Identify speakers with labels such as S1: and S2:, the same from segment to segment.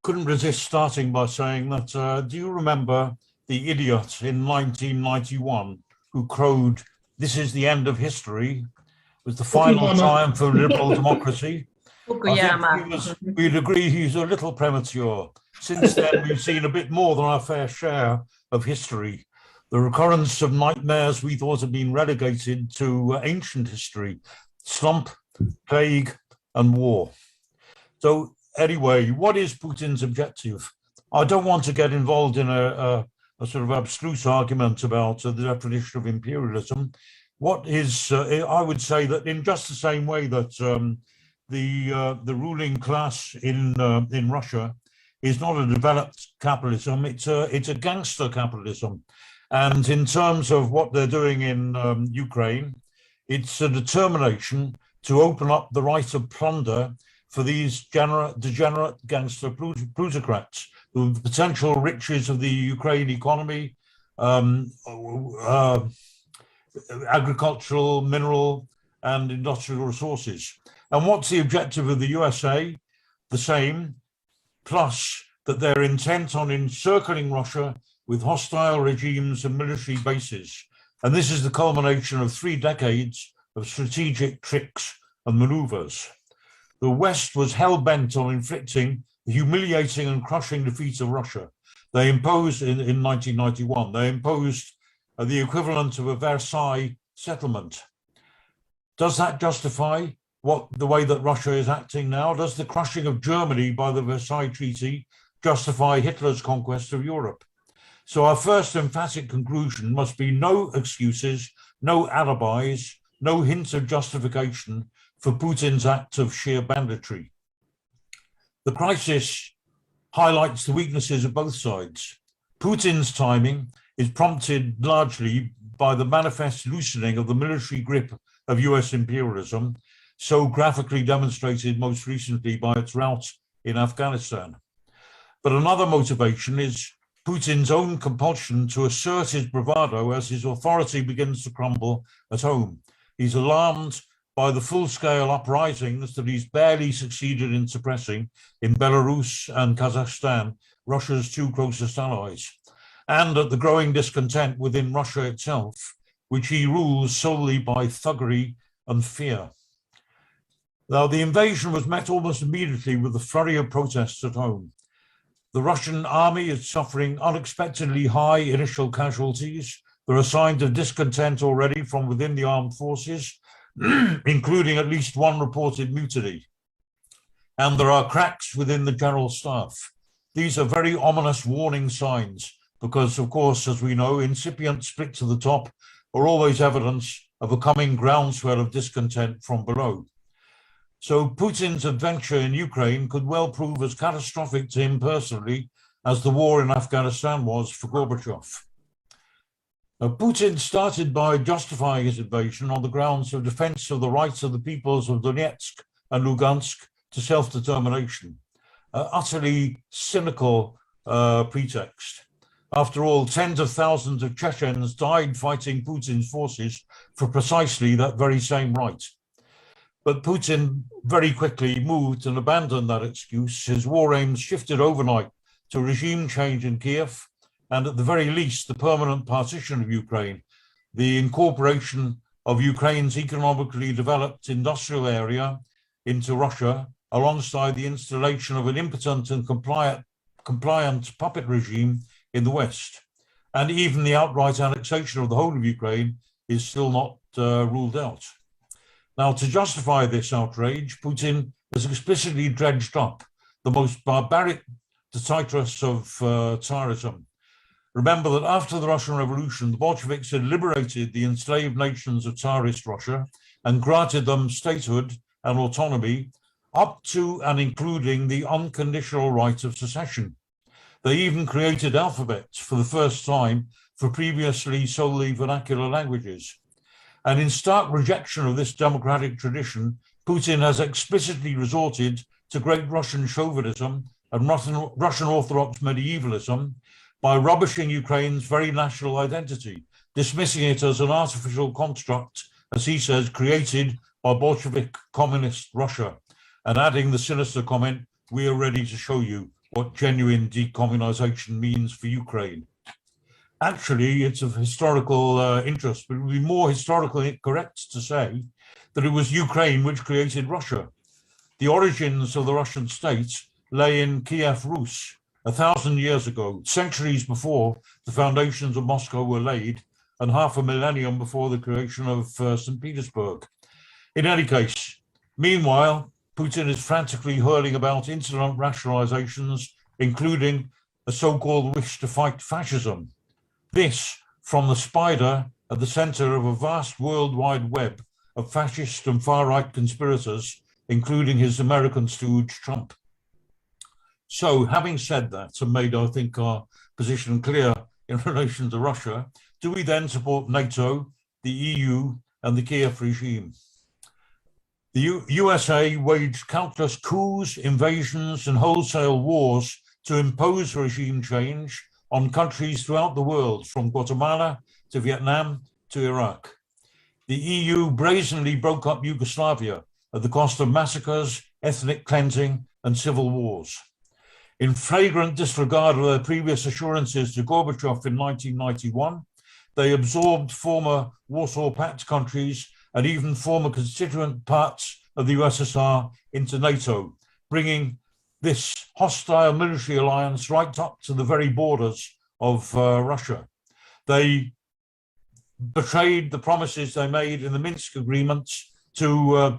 S1: couldn't resist starting by saying that, do you remember the idiot in 1991 who crowed, "This is the end of history, was the final triumph of liberal democracy"? I think we'd agree he's a little premature. Since then, we've seen a bit more than our fair share of history. The recurrence of nightmares we thought had been relegated to ancient history: slump, plague, and war. So anyway, what is Putin's objective? I don't want to get involved in a sort of abstruse argument about the definition of imperialism. What is, I would say that in just the same way that the ruling class in Russia is not a developed capitalism, it's a gangster capitalism. And in terms of what they're doing in Ukraine, it's a determination to open up the right of plunder for these degenerate gangster plutocrats, the potential riches of the Ukraine economy, agricultural, mineral, and industrial resources. And what's the objective of the USA? The same, plus that they're intent on encircling Russia with hostile regimes and military bases. And this is the culmination of 3 decades of strategic tricks and maneuvers. The West was hell-bent on inflicting the humiliating and crushing defeat of Russia. They imposed, in 1991, they imposed the equivalent of a Versailles settlement. Does that justify the way that Russia is acting now? Does the crushing of Germany by the Versailles Treaty justify Hitler's conquest of Europe? So our first emphatic conclusion must be no excuses, no alibis, no hint of justification for Putin's act of sheer banditry. The crisis highlights the weaknesses of both sides. Putin's timing is prompted largely by the manifest loosening of the military grip of US imperialism, so graphically demonstrated most recently by its rout in Afghanistan. But another motivation is Putin's own compulsion to assert his bravado as his authority begins to crumble at home. He's alarmed by the full-scale uprisings that he's barely succeeded in suppressing in Belarus and Kazakhstan, Russia's 2 closest allies, and at the growing discontent within Russia itself, which he rules solely by thuggery and fear. Now, the invasion was met almost immediately with a flurry of protests at home. The Russian army is suffering unexpectedly high initial casualties. There are signs of discontent already from within the armed forces, including at least 1 reported mutiny. And there are cracks within the general staff. These are very ominous warning signs because, of course, as we know, incipient split to the top are always evidence of a coming groundswell of discontent from below. So Putin's adventure in Ukraine could well prove as catastrophic to him personally as the war in Afghanistan was for Gorbachev. Now, Putin started by justifying his invasion on the grounds of defense of the rights of the peoples of Donetsk and Lugansk to self-determination, utterly cynical pretext. After all, tens of thousands of Chechens died fighting Putin's forces for precisely that very same right. But Putin very quickly moved and abandoned that excuse. His war aims shifted overnight to regime change in Kiev, and at the very least, the permanent partition of Ukraine, the incorporation of Ukraine's economically developed industrial area into Russia, alongside the installation of an impotent and compliant puppet regime in the West. And even the outright annexation of the whole of Ukraine is still not ruled out. Now, to justify this outrage, Putin has explicitly dredged up the most barbaric detritus of Tsarism. Remember that after the Russian Revolution, the Bolsheviks had liberated the enslaved nations of Tsarist Russia and granted them statehood and autonomy up to and including the unconditional right of secession. They even created alphabets for the first time for previously solely vernacular languages. And in stark rejection of this democratic tradition, Putin has explicitly resorted to great Russian chauvinism and Russian Orthodox medievalism by rubbishing Ukraine's very national identity, dismissing it as an artificial construct, as he says, created by Bolshevik communist Russia, and adding the sinister comment, "We are ready to show you what genuine decommunization means for Ukraine. Actually, it's of historical interest, but it would be more historically correct to say that it was Ukraine which created Russia. The origins of the Russian state lay in Kiev Rus 1,000 years ago, centuries before the foundations of Moscow were laid, and half a millennium before the creation of St. Petersburg. In any case, meanwhile, Putin is frantically hurling about insolent rationalizations, including a so-called wish to fight fascism. This from the spider at the center of a vast worldwide web of fascist and far-right conspirators, including his American stooge, Trump. So, having said that and made, I think, our position clear in relation to Russia, do we then support NATO, the EU, and the Kiev regime? The USA waged countless coups, invasions, and wholesale wars to impose regime change on countries throughout the world, from Guatemala to Vietnam to Iraq. The EU brazenly broke up Yugoslavia at the cost of massacres, ethnic cleansing, and civil wars. In flagrant disregard of their previous assurances to Gorbachev in 1991, they absorbed former Warsaw Pact countries and even former constituent parts of the USSR into NATO, bringing this hostile military alliance right up to the very borders of Russia. They betrayed the promises they made in the Minsk agreements to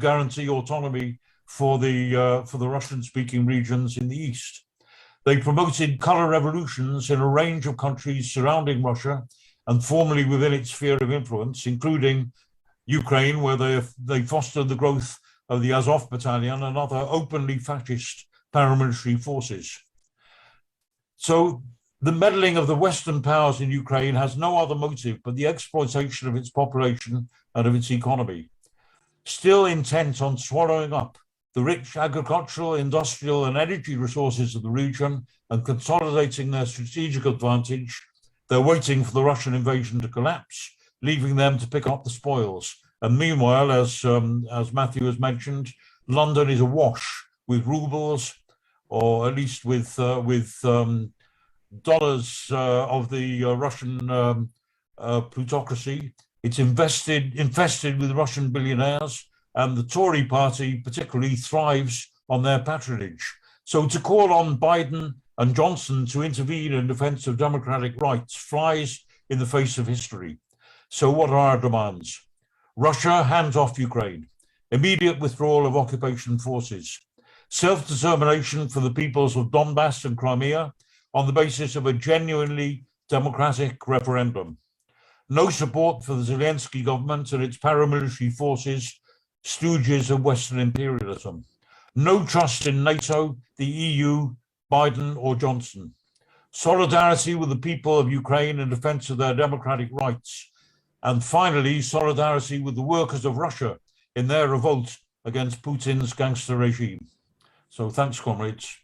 S1: guarantee autonomy for the Russian-speaking regions in the east. They promoted color revolutions in a range of countries surrounding Russia and formerly within its sphere of influence, including Ukraine, where they fostered the growth of the Azov Battalion and other openly fascist paramilitary forces. So the meddling of the Western powers in Ukraine has no other motive but the exploitation of its population and of its economy. Still intent on swallowing up the rich agricultural, industrial, and energy resources of the region and consolidating their strategic advantage, they're waiting for the Russian invasion to collapse, leaving them to pick up the spoils. And meanwhile, as Matthew has mentioned, London is awash with rubles, or at least with dollars of the Russian plutocracy. It's infested with Russian billionaires, and the Tory party particularly thrives on their patronage. So to call on Biden and Johnson to intervene in defense of democratic rights flies in the face of history. So what are our demands? Russia, hands off Ukraine. Immediate withdrawal of occupation forces. Self-determination for the peoples of Donbass and Crimea on the basis of a genuinely democratic referendum. No support for the Zelensky government and its paramilitary forces, stooges of Western imperialism. No trust in NATO, the EU, Biden or Johnson. Solidarity with the people of Ukraine in defense of their democratic rights. And finally, solidarity with the workers of Russia in their revolt against Putin's gangster regime. So thanks, comrades.